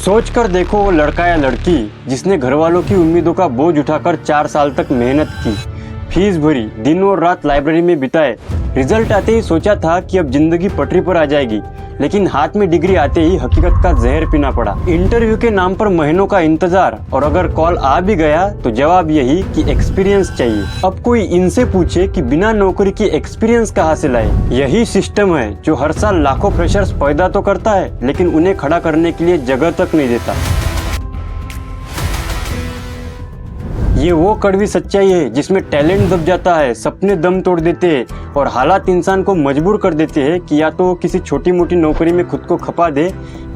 सोच कर देखो वो लड़का या लड़की जिसने घर वालों की उम्मीदों का बोझ उठाकर 4 साल तक मेहनत की, फीस भरी, दिन और रात लाइब्रेरी में बिताए। रिजल्ट आते ही सोचा था कि अब जिंदगी पटरी पर आ जाएगी, लेकिन हाथ में डिग्री आते ही हकीकत का जहर पीना पड़ा। इंटरव्यू के नाम पर महीनों का इंतजार, और अगर कॉल आ भी गया तो जवाब यही कि एक्सपीरियंस चाहिए। अब कोई इनसे पूछे कि बिना नौकरी की एक्सपीरियंस कहाँ से लाए। यही सिस्टम है जो हर साल लाखों फ्रेशर्स पैदा तो करता है, लेकिन उन्हें खड़ा करने के लिए जगह तक नहीं देता। ये वो कड़वी सच्चाई है जिसमें टैलेंट दब जाता है, सपने दम तोड़ देते हैं और हालात इंसान को मजबूर कर देते हैं कि या तो किसी छोटी मोटी नौकरी में खुद को खपा दे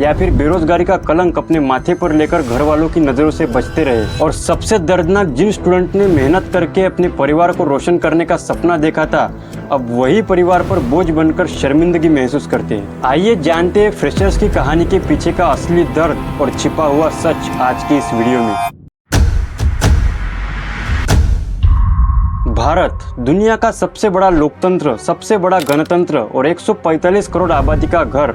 या फिर बेरोजगारी का कलंक अपने माथे पर लेकर घर वालों की नजरों से बचते रहे। और सबसे दर्दनाक, जिन स्टूडेंट ने मेहनत करके अपने परिवार को रोशन करने का सपना देखा था, अब वही परिवार पर बोझ बनकर शर्मिंदगी महसूस करते हैं। आइए जानते हैं फ्रेशर्स की कहानी के पीछे का असली दर्द और छिपा हुआ सच आज की इस वीडियो में। भारत दुनिया का सबसे बड़ा लोकतंत्र, सबसे बड़ा गणतंत्र और 145 करोड़ आबादी का घर।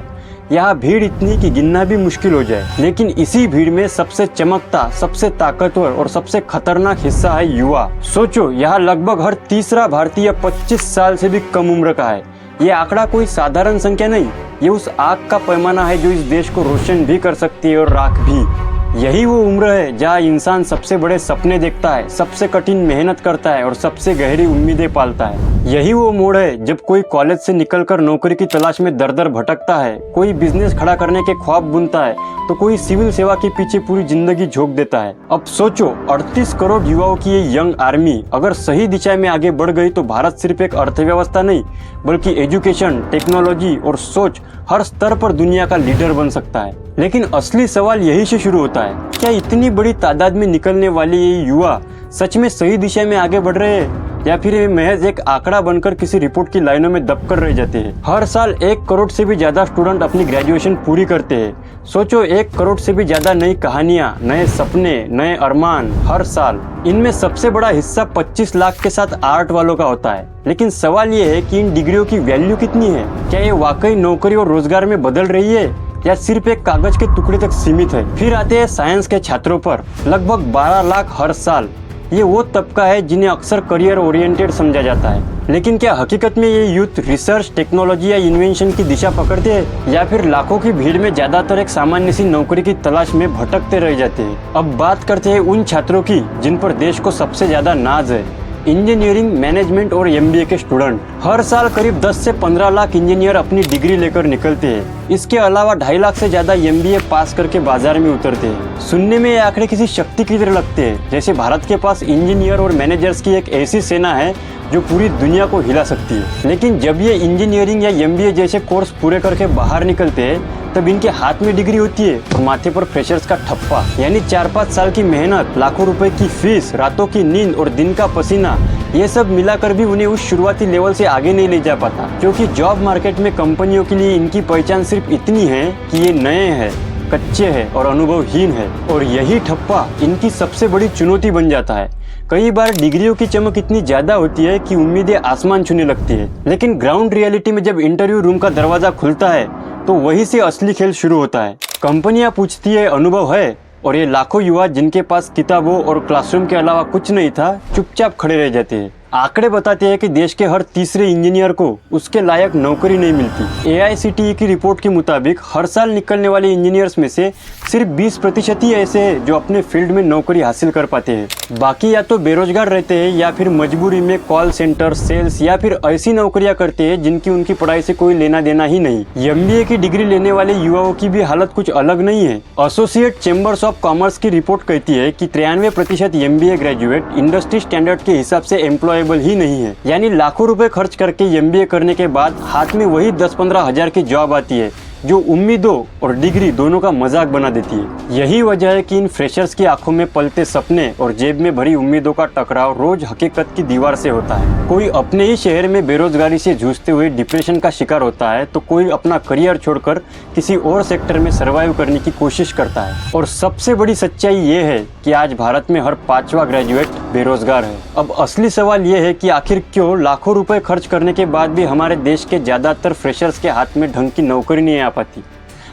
यहाँ भीड़ इतनी कि गिनना भी मुश्किल हो जाए, लेकिन इसी भीड़ में सबसे चमकता, सबसे ताकतवर और सबसे खतरनाक हिस्सा है युवा। सोचो, यहाँ लगभग हर तीसरा भारतीय 25 साल से भी कम उम्र का है। ये आंकड़ा कोई साधारण संख्या नहीं, ये उस आग का पैमाना है जो इस देश को रोशन भी कर सकती है और राख भी। यही वो उम्र है जहाँ इंसान सबसे बड़े सपने देखता है, सबसे कठिन मेहनत करता है और सबसे गहरी उम्मीदें पालता है। यही वो मोड़ है जब कोई कॉलेज से निकलकर नौकरी की तलाश में दर दर भटकता है, कोई बिजनेस खड़ा करने के ख्वाब बुनता है, तो कोई सिविल सेवा के पीछे पूरी जिंदगी झोंक देता है। अब सोचो, 38 करोड़ युवाओं की ये यंग आर्मी अगर सही दिशा में आगे बढ़ गई तो भारत सिर्फ एक अर्थव्यवस्था नहीं, बल्कि एजुकेशन, टेक्नोलॉजी और सोच हर स्तर पर दुनिया का लीडर बन सकता है। लेकिन असली सवाल यही से शुरू होता है, क्या इतनी बड़ी तादाद में निकलने वाले ये युवा सच में सही दिशा में आगे बढ़ रहे हैं, या फिर ये महज एक आंकड़ा बनकर किसी रिपोर्ट की लाइनों में दबकर रह जाते हैं। हर साल 1 करोड़ से भी ज्यादा स्टूडेंट अपनी ग्रेजुएशन पूरी करते हैं। सोचो, 1 करोड़ से भी ज्यादा नई कहानियां, नए सपने, नए अरमान हर साल। इनमें सबसे बड़ा हिस्सा 25 लाख के साथ आर्ट वालों का होता है। लेकिन सवाल ये है कि इन डिग्रियों की वैल्यू कितनी है? क्या ये वाकई नौकरी और रोजगार में बदल रही है या सिर्फ एक कागज के टुकड़े तक सीमित है? फिर आते हैं साइंस के छात्रों पर, लगभग 12 लाख हर साल। ये वो तबका है जिन्हें अक्सर करियर ओरिएंटेड समझा जाता है, लेकिन क्या हकीकत में ये यूथ रिसर्च, टेक्नोलॉजी या इन्वेंशन की दिशा पकड़ते हैं, या फिर लाखों की भीड़ में ज्यादातर एक सामान्य सी नौकरी की तलाश में भटकते रह जाते हैं? अब बात करते हैं उन छात्रों की जिन पर देश को सबसे ज्यादा नाज है, इंजीनियरिंग, मैनेजमेंट और एमबीए के स्टूडेंट। हर साल करीब 10 से 15 लाख इंजीनियर अपनी डिग्री लेकर निकलते हैं। इसके अलावा 2.5 लाख से ज्यादा एमबीए पास करके बाजार में उतरते हैं। सुनने में ये आंकड़े किसी शक्ति की तरह लगते हैं, जैसे भारत के पास इंजीनियर और मैनेजर्स की एक ऐसी सेना है जो पूरी दुनिया को हिला सकती है। लेकिन जब ये इंजीनियरिंग या एमबीए जैसे कोर्स पूरे करके बाहर निकलते हैं, तब इनके हाथ में डिग्री होती है और माथे पर फ्रेशर्स का ठप्पा, यानी 4-5 साल की मेहनत, लाखों रुपए की फीस, रातों की नींद और दिन का पसीना, ये सब मिलाकर भी उन्हें उस शुरुआती लेवल से आगे नहीं ले जा पाता, क्योंकि जॉब मार्केट में कंपनियों के लिए इनकी पहचान सिर्फ इतनी है कि ये नए हैं, कच्चे हैं और अनुभवहीन है। और यही ठप्पा इनकी सबसे बड़ी चुनौती बन जाता है। कई बार डिग्रियों की चमक इतनी ज्यादा होती है कि उम्मीदें आसमान छूने लगती है, लेकिन ग्राउंड रियलिटी में जब इंटरव्यू रूम का दरवाजा खुलता है तो वहीं से असली खेल शुरू होता है। कंपनियां पूछती है, अनुभव है? और ये लाखों युवा जिनके पास किताबों और क्लासरूम के अलावा कुछ नहीं था, चुपचाप खड़े रह जाते हैं। आंकड़े बताते हैं कि देश के हर तीसरे इंजीनियर को उसके लायक नौकरी नहीं मिलती। AICTE की रिपोर्ट के मुताबिक हर साल निकलने वाले इंजीनियर्स में से सिर्फ 20% ही ऐसे हैं जो अपने फील्ड में नौकरी हासिल कर पाते हैं। बाकी या तो बेरोजगार रहते हैं या फिर मजबूरी में कॉल सेंटर, सेल्स या फिर ऐसी नौकरियां करते हैं जिनकी उनकी पढ़ाई से कोई लेना देना ही नहीं। MBA की डिग्री लेने वाले युवाओं की भी हालत कुछ अलग नहीं है। एसोसिएट चैम्बर्स ऑफ कॉमर्स की रिपोर्ट कहती है कि 93% MBA ग्रेजुएट इंडस्ट्री स्टैंडर्ड के हिसाब से एम्प्लॉयबल ही नहीं है, यानी लाखों रुपए खर्च करके MBA करने के बाद हाथ में वही 10-15 हजार की जॉब आती है जो उम्मीदों और डिग्री दोनों का मजाक बना देती है। यही वजह है कि इन फ्रेशर्स की आंखों में पलते सपने और जेब में भरी उम्मीदों का टकराव रोज हकीकत की दीवार से होता है। कोई अपने ही शहर में बेरोजगारी से जूझते हुए डिप्रेशन का शिकार होता है, तो कोई अपना करियर छोड़कर किसी और सेक्टर में सर्वाइव करने की कोशिश करता है। और सबसे बड़ी सच्चाई ये है कि आज भारत में हर 5वां ग्रेजुएट बेरोजगार है। अब असली सवाल ये है कि आखिर क्यों लाखों रुपए खर्च करने के बाद भी हमारे देश के ज्यादातर फ्रेशर्स के हाथ में ढंग की नौकरी नहीं आ पाती।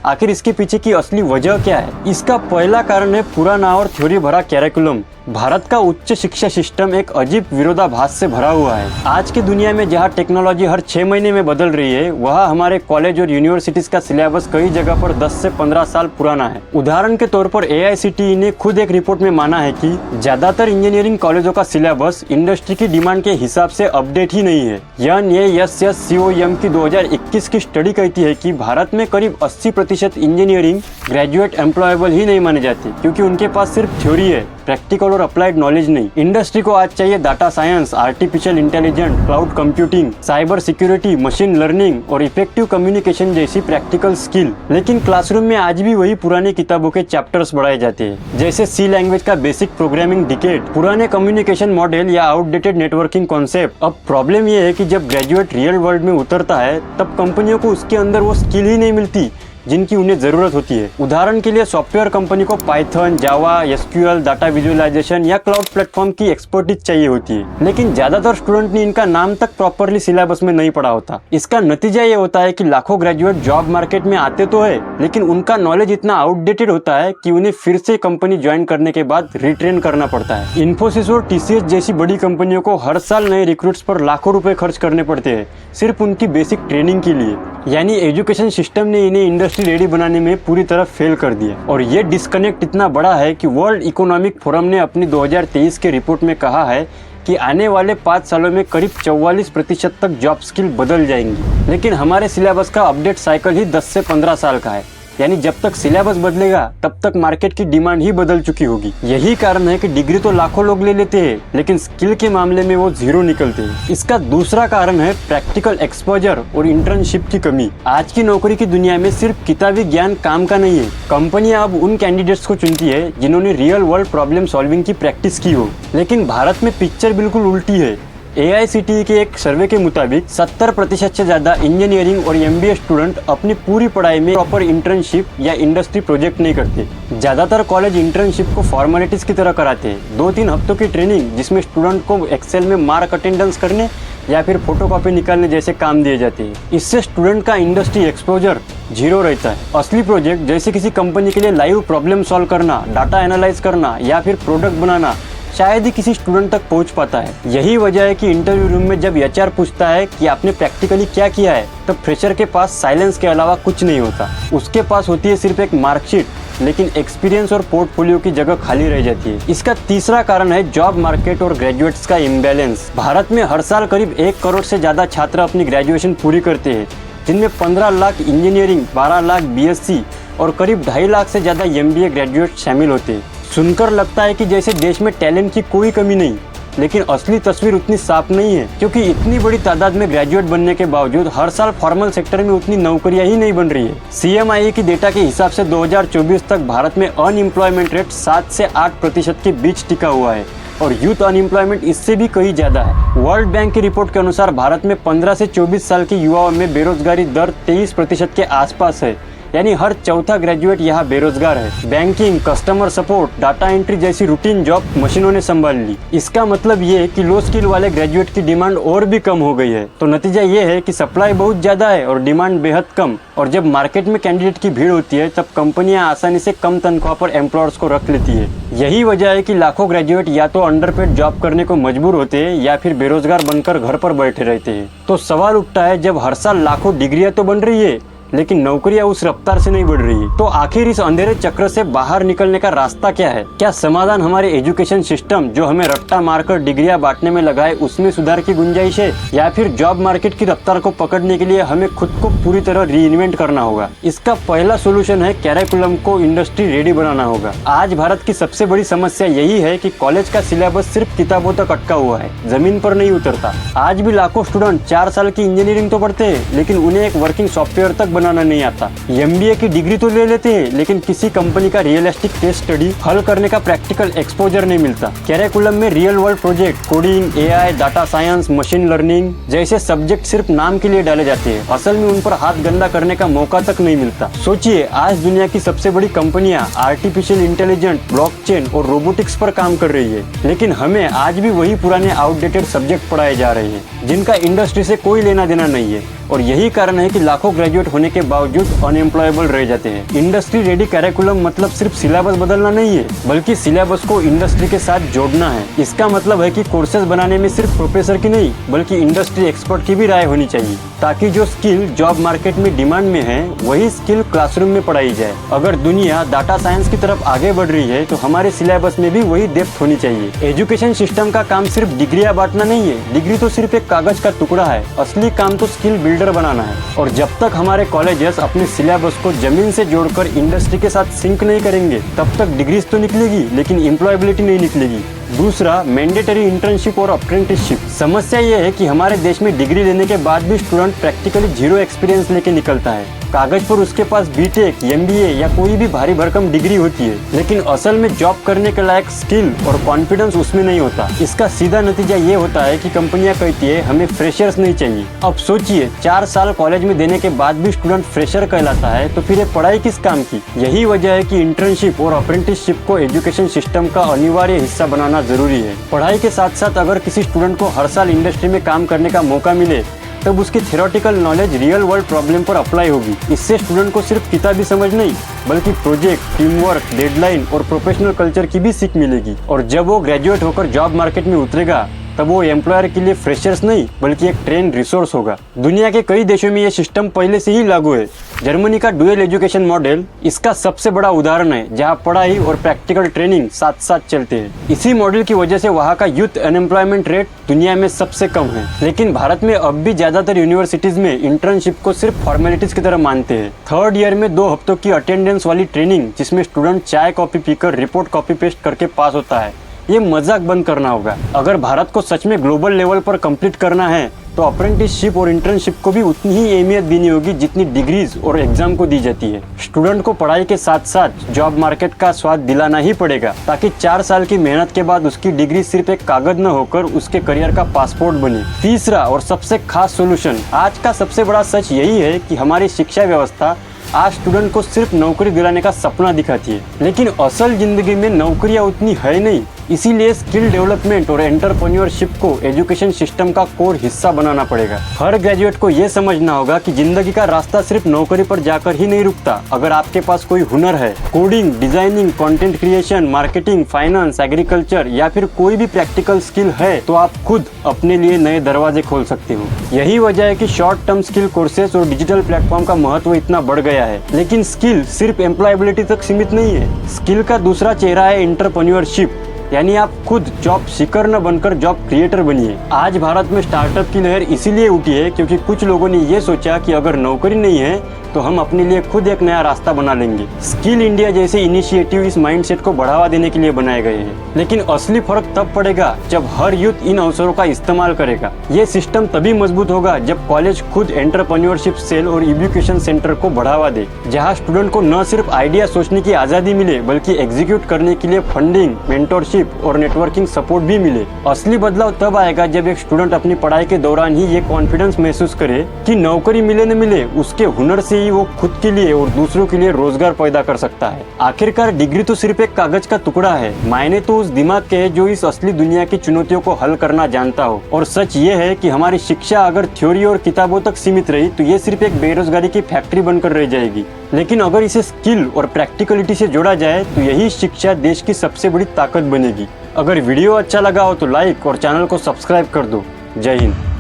आखिर इसके पीछे की असली वजह क्या है? इसका पहला कारण है पुराना और थ्योरी भरा कैरिकुलम। भारत का उच्च शिक्षा सिस्टम एक अजीब विरोधाभास से भरा हुआ है। आज की दुनिया में जहां टेक्नोलॉजी हर 6 महीने में बदल रही है, वहां हमारे कॉलेज और यूनिवर्सिटीज का सिलेबस कई जगह पर 10 से 15 साल पुराना है। उदाहरण के तौर पर AICTE ने खुद एक रिपोर्ट में माना है कि ज्यादातर इंजीनियरिंग कॉलेजों का सिलेबस इंडस्ट्री की डिमांड के हिसाब से अपडेट ही नहीं है। NASSCOM की 2021 की स्टडी कहती है कि भारत में करीब 80% इंजीनियरिंग ग्रेजुएट एम्प्लॉयबल ही नहीं माने जाते, क्योंकि उनके पास सिर्फ थ्योरी है, प्रैक्टिकल और अप्लाइड नॉलेज नहीं। इंडस्ट्री को आज चाहिए data science, artificial intelligence, cloud computing, cyber security, machine learning और इफेक्टिव कम्युनिकेशन जैसी प्रैक्टिकल स्किल। लेकिन क्लासरूम में आज भी वही पुरानी किताबों के चैप्टर्स पढ़ाए जाते हैं, जैसे C लैंग्वेज का बेसिक प्रोग्रामिंग डिकेड, पुराने कम्युनिकेशन मॉडल या आउटडेटेड नेटवर्किंग कॉन्सेप्ट। अब प्रॉब्लम यह है कि जब ग्रेजुएट रियल वर्ल्ड में उतरता है, तब कंपनियों को उसके अंदर वो स्किल ही नहीं मिलती जिनकी उन्हें जरूरत होती है। उदाहरण के लिए सॉफ्टवेयर कंपनी को पाइथन, जावा, SQL, डाटा विजुअलाइजेशन या क्लाउड प्लेटफॉर्म की एक्सपर्टीज चाहिए होती है, लेकिन ज्यादातर स्टूडेंट ने इनका नाम तक प्रॉपरली सिलेबस में नहीं पढ़ा होता। इसका नतीजा ये होता है कि लाखों ग्रेजुएट जॉब मार्केट में आते तो है, लेकिन उनका नॉलेज इतना आउटडेटेड होता है कि उन्हें फिर से कंपनी ज्वाइन करने के बाद रिट्रेन करना पड़ता है। इन्फोसिस और TCS जैसी बड़ी कंपनियों को हर साल नए रिक्रूट्स पर लाखों रुपए खर्च करने पड़ते हैं, सिर्फ उनकी बेसिक ट्रेनिंग के लिए। यानी एजुकेशन सिस्टम ने इन्हें इंडस्ट्री रेडी बनाने में पूरी तरह फेल कर दिया। और ये डिस्कनेक्ट इतना बड़ा है कि वर्ल्ड इकोनॉमिक फोरम ने अपनी 2023 के रिपोर्ट में कहा है कि आने वाले 5 सालों में करीब 44% तक जॉब स्किल बदल जाएंगी। लेकिन हमारे सिलेबस का अपडेट साइकिल ही 10 से 15 साल का है, यानी जब तक सिलेबस बदलेगा तब तक मार्केट की डिमांड ही बदल चुकी होगी। यही कारण है कि डिग्री तो लाखों लोग ले लेते हैं, लेकिन स्किल के मामले में वो जीरो निकलते हैं। इसका दूसरा कारण है प्रैक्टिकल एक्सपोजर और इंटर्नशिप की कमी। आज की नौकरी की दुनिया में सिर्फ किताबी ज्ञान काम का नहीं है। कंपनियां अब उन कैंडिडेट्स को चुनती है जिन्होंने रियल वर्ल्ड प्रॉब्लम सॉल्विंग की प्रैक्टिस की हो। लेकिन भारत में पिक्चर बिल्कुल उल्टी है। AICTE के एक सर्वे के मुताबिक 70% से ज्यादा इंजीनियरिंग और MBA स्टूडेंट अपनी पूरी पढ़ाई में प्रॉपर इंटर्नशिप या इंडस्ट्री प्रोजेक्ट नहीं करते। ज्यादातर कॉलेज इंटर्नशिप को फॉर्मेलिटीज की तरह कराते हैं। 2-3 हफ्तों की ट्रेनिंग जिसमें स्टूडेंट को एक्सेल में मार्क अटेंडेंस करने या फिर फोटोकॉपी निकालने जैसे काम दिए जाते हैं। इससे स्टूडेंट का इंडस्ट्री एक्सपोजर जीरो रहता है। असली प्रोजेक्ट जैसे किसी कंपनी के लिए लाइव प्रॉब्लम सॉल्व करना, डाटा एनालाइज करना या फिर प्रोडक्ट बनाना शायद ही किसी स्टूडेंट तक पहुंच पाता है। यही वजह है कि इंटरव्यू रूम में जब HR पूछता है कि आपने प्रैक्टिकली क्या किया है, तब फ्रेशर के पास साइलेंस के अलावा कुछ नहीं होता। उसके पास होती है सिर्फ एक मार्कशीट, लेकिन एक्सपीरियंस और पोर्टफोलियो की जगह खाली रह जाती है। इसका तीसरा कारण है जॉब मार्केट और ग्रेजुएट्स का इम्बैलेंस। भारत में हर साल करीब 1 करोड़ से ज्यादा छात्र अपनी ग्रेजुएशन पूरी करते हैं, जिनमें 15 लाख इंजीनियरिंग, 12 लाख BSc और करीब 2.5 लाख से ज्यादा MBA ग्रेजुएट शामिल होते हैं। सुनकर लगता है कि जैसे देश में टैलेंट की कोई कमी नहीं, लेकिन असली तस्वीर उतनी साफ नहीं है, क्योंकि इतनी बड़ी तादाद में ग्रेजुएट बनने के बावजूद हर साल फॉर्मल सेक्टर में उतनी नौकरियां ही नहीं बन रही है। CMIE की डेटा के हिसाब से 2024 तक भारत में अनएम्प्लॉयमेंट रेट 7 से 8% के बीच टिका हुआ है और यूथ अनएम्प्लॉयमेंट इससे भी कहीं ज्यादा है। वर्ल्ड बैंक की रिपोर्ट के अनुसार भारत में 15 से 24 साल के युवाओं में बेरोजगारी दर 23% के आसपास है, यानी हर चौथा ग्रेजुएट यहाँ बेरोजगार है। Banking, customer support, data entry जैसी रूटीन जॉब मशीनों ने संभाल ली। इसका मतलब ये है कि लो स्किल वाले ग्रेजुएट की डिमांड और भी कम हो गई है। तो नतीजा ये है कि सप्लाई बहुत ज्यादा है और डिमांड बेहद कम। और जब मार्केट में कैंडिडेट की भीड़ होती है, तब कंपनियां आसानी से कम तनख्वाह पर एम्प्लॉयर्स को रख लेती है। यही वजह है कि लाखों ग्रेजुएट या तो अंडरपेड जॉब करने को मजबूर होते हैं या फिर बेरोजगार बनकर घर पर बैठे रहते हैं। तो सवाल उठता है, जब हर साल लाखों डिग्रियां तो बन रही है, लेकिन नौकरियां उस रफ्तार से नहीं बढ़ रही है, तो आखिर इस अंधेरे चक्र से बाहर निकलने का रास्ता क्या है? क्या समाधान हमारे एजुकेशन सिस्टम, जो हमें रट्टा मारकर डिग्रियां बांटने में लगाए, उसमें सुधार की गुंजाइश है, या फिर जॉब मार्केट की रफ्तार को पकड़ने के लिए हमें खुद को पूरी तरह रीइन्वेंट करना होगा? इसका पहला सोल्यूशन है कैरिकुलम को इंडस्ट्री रेडी बनाना होगा। आज भारत की सबसे बड़ी समस्या यही है कि कॉलेज का सिलेबस सिर्फ किताबों तक अटका हुआ है, जमीन पर नहीं उतरता। आज भी लाखों स्टूडेंट 4 साल की इंजीनियरिंग तो पढ़ते हैं, लेकिन उन्हें एक वर्किंग सॉफ्टवेयर तक बनाना नहीं आता। MBA की डिग्री तो ले लेते हैं, लेकिन किसी कंपनी का रियलिस्टिक केस स्टडी हल करने का प्रैक्टिकल एक्सपोजर नहीं मिलता। कैरिकुलम में real world project, coding, AI, data science, machine learning जैसे सब्जेक्ट सिर्फ नाम के लिए डाले जाते हैं, असल में उन पर हाथ गंदा करने का मौका तक नहीं मिलता। सोचिए, आज दुनिया की सबसे बड़ी कंपनियां आर्टिफिशियल इंटेलिजेंस, ब्लॉकचेन और रोबोटिक्स पर काम कर रही है, लेकिन हमें आज भी वही पुराने आउटडेटेड सब्जेक्ट पढ़ाए जा रहे हैं। जिनका इंडस्ट्री से कोई लेना देना नहीं है, और यही कारण है कि लाखों ग्रेजुएट होने के बावजूद अनएम्प्लॉयबल रह जाते हैं। इंडस्ट्री रेडी कैरिकुलम मतलब सिर्फ सिलेबस बदलना नहीं है, बल्कि सिलेबस को इंडस्ट्री के साथ जोड़ना है। इसका मतलब है कि कोर्सेज बनाने में सिर्फ प्रोफेसर की नहीं बल्कि इंडस्ट्री एक्सपर्ट की भी राय होनी चाहिए, ताकि जो स्किल जॉब मार्केट में डिमांड में है वही स्किल क्लासरूम में पढ़ाई जाए। अगर दुनिया डाटा साइंस की तरफ आगे बढ़ रही है तो हमारे सिलेबस में भी वही डेप्थ होनी चाहिए। एजुकेशन सिस्टम का काम सिर्फ डिग्रियां बांटना नहीं है, डिग्री तो सिर्फ एक कागज का टुकड़ा है, असली काम तो स्किल बिल्डर बनाना है। और जब तक हमारे कॉलेजेस अपने सिलेबस को जमीन से जोड़कर इंडस्ट्री के साथ सिंक नहीं करेंगे तब तक डिग्रीज तो निकलेगी लेकिन एम्प्लॉयबिलिटी नहीं निकलेगी। दूसरा, मैंडेटरी इंटर्नशिप और अप्रेंटिसशिप। समस्या ये है कि हमारे देश में डिग्री लेने के बाद भी स्टूडेंट प्रैक्टिकली जीरो एक्सपीरियंस लेके निकलता है। कागज पर उसके पास बीटेक, एमबीए या कोई भी भारी भरकम डिग्री होती है, लेकिन असल में जॉब करने के लायक स्किल और कॉन्फिडेंस उसमें नहीं होता। इसका सीधा नतीजा ये होता है कि कंपनियां कहती है हमें फ्रेशर्स नहीं चाहिए। अब सोचिए, 4 साल कॉलेज में देने के बाद भी स्टूडेंट फ्रेशर कहलाता है तो फिर ये पढ़ाई किस काम की। यही वजह है कि इंटर्नशिप और अप्रेंटिसशिप को एजुकेशन सिस्टम का अनिवार्य हिस्सा बनाना जरूरी है। पढ़ाई के साथ साथ अगर किसी स्टूडेंट को हर साल इंडस्ट्री में काम करने का मौका मिले तब उसकी theoretical knowledge real world problem पर अप्लाई होगी। इससे स्टूडेंट को सिर्फ किताबी समझ नहीं बल्कि प्रोजेक्ट, टीम वर्क, डेडलाइन और प्रोफेशनल कल्चर की भी सीख मिलेगी। और जब वो ग्रेजुएट होकर जॉब मार्केट में उतरेगा तब वो एम्प्लॉयर के लिए फ्रेशर्स नहीं बल्कि एक ट्रेन रिसोर्स होगा। दुनिया के कई देशों में ये सिस्टम पहले से ही लागू है। जर्मनी का डुअल एजुकेशन मॉडल इसका सबसे बड़ा उदाहरण है, जहाँ पढ़ाई और प्रैक्टिकल ट्रेनिंग साथ साथ चलते हैं। इसी मॉडल की वजह से वहाँ का यूथ अनएम्प्लॉयमेंट रेट दुनिया में सबसे कम है। लेकिन भारत में अब भी ज्यादातर यूनिवर्सिटीज में इंटर्नशिप को सिर्फ फॉर्मेलिटीज की तरह मानते हैं। 3rd ईयर में 2 हफ्तों की अटेंडेंस वाली ट्रेनिंग जिसमें स्टूडेंट चाय कॉपी पीकर रिपोर्ट कॉपी पेस्ट करके पास होता है, ये मजाक बंद करना होगा। अगर भारत को सच में ग्लोबल लेवल पर कंप्लीट करना है तो अप्रेंटिसशिप और इंटर्नशिप को भी उतनी ही अहमियत देनी होगी जितनी डिग्रीज और एग्जाम को दी जाती है। स्टूडेंट को पढ़ाई के साथ साथ जॉब मार्केट का स्वाद दिलाना ही पड़ेगा, ताकि 4 साल की मेहनत के बाद उसकी डिग्री सिर्फ एक कागज न होकर उसके करियर का पासपोर्ट बने। तीसरा और सबसे खास सोल्यूशन, आज का सबसे बड़ा सच यही है कि हमारी शिक्षा व्यवस्था आज स्टूडेंट को सिर्फ नौकरी दिलाने का सपना दिखाती है, लेकिन असल जिंदगी में नौकरियां उतनी है नहीं। इसीलिए स्किल डेवलपमेंट और एंटरप्रेन्योरशिप को एजुकेशन सिस्टम का कोर हिस्सा बनाना पड़ेगा। हर ग्रेजुएट को ये समझना होगा कि जिंदगी का रास्ता सिर्फ नौकरी पर जाकर ही नहीं रुकता। अगर आपके पास कोई हुनर है, coding, designing, content creation, marketing, finance, agriculture या फिर कोई भी प्रैक्टिकल स्किल है तो आप खुद अपने लिए नए दरवाजे खोल सकते हो। यही वजह है कि शॉर्ट टर्म स्किल कोर्सेज और डिजिटल प्लेटफॉर्म का महत्व इतना बढ़ गया है। लेकिन स्किल सिर्फ एम्प्लॉयबिलिटी तक सीमित नहीं है। स्किल का दूसरा चेहरा है एंटरप्रेन्योरशिप, यानी आप खुद जॉब सीकर न बनकर जॉब क्रिएटर बनिए। आज भारत में स्टार्टअप की लहर इसीलिए उठी है क्योंकि कुछ लोगों ने ये सोचा कि अगर नौकरी नहीं है तो हम अपने लिए खुद एक नया रास्ता बना लेंगे। स्किल इंडिया जैसे इनिशिएटिव इस माइंडसेट को बढ़ावा देने के लिए बनाए गए हैं। लेकिन असली फर्क तब पड़ेगा जब हर यूथ इन अवसरों का इस्तेमाल करेगा। ये सिस्टम तभी मजबूत होगा जब कॉलेज खुद एंटरप्रेन्योरशिप सेल और एजुकेशन सेंटर को बढ़ावा दे, जहाँ स्टूडेंट को न सिर्फ आइडिया सोचने की आजादी मिले बल्कि एग्जीक्यूट करने के लिए फंडिंग, मेंटरशिप और नेटवर्किंग सपोर्ट भी मिले। असली बदलाव तब आएगा जब एक स्टूडेंट अपनी पढ़ाई के दौरान ही ये कॉन्फिडेंस महसूस करे कि नौकरी मिले न मिले उसके हुनर से ही वो खुद के लिए और दूसरों के लिए रोजगार पैदा कर सकता है। आखिरकार डिग्री तो सिर्फ एक कागज का टुकड़ा है, मायने तो उस दिमाग के है जो इस असली दुनिया की चुनौतियों को हल करना जानता हो। और सच ये है कि हमारी शिक्षा अगर थ्योरी और किताबों तक सीमित रही तो ये सिर्फ एक बेरोजगारी की फैक्ट्री बनकर रह जाएगी। लेकिन अगर इसे स्किल और प्रैक्टिकलिटी से जोड़ा जाए तो यही शिक्षा देश की सबसे बड़ी ताकत बनेगी। अगर वीडियो अच्छा लगा हो तो लाइक और चैनल को सब्सक्राइब कर दो। जय हिंद।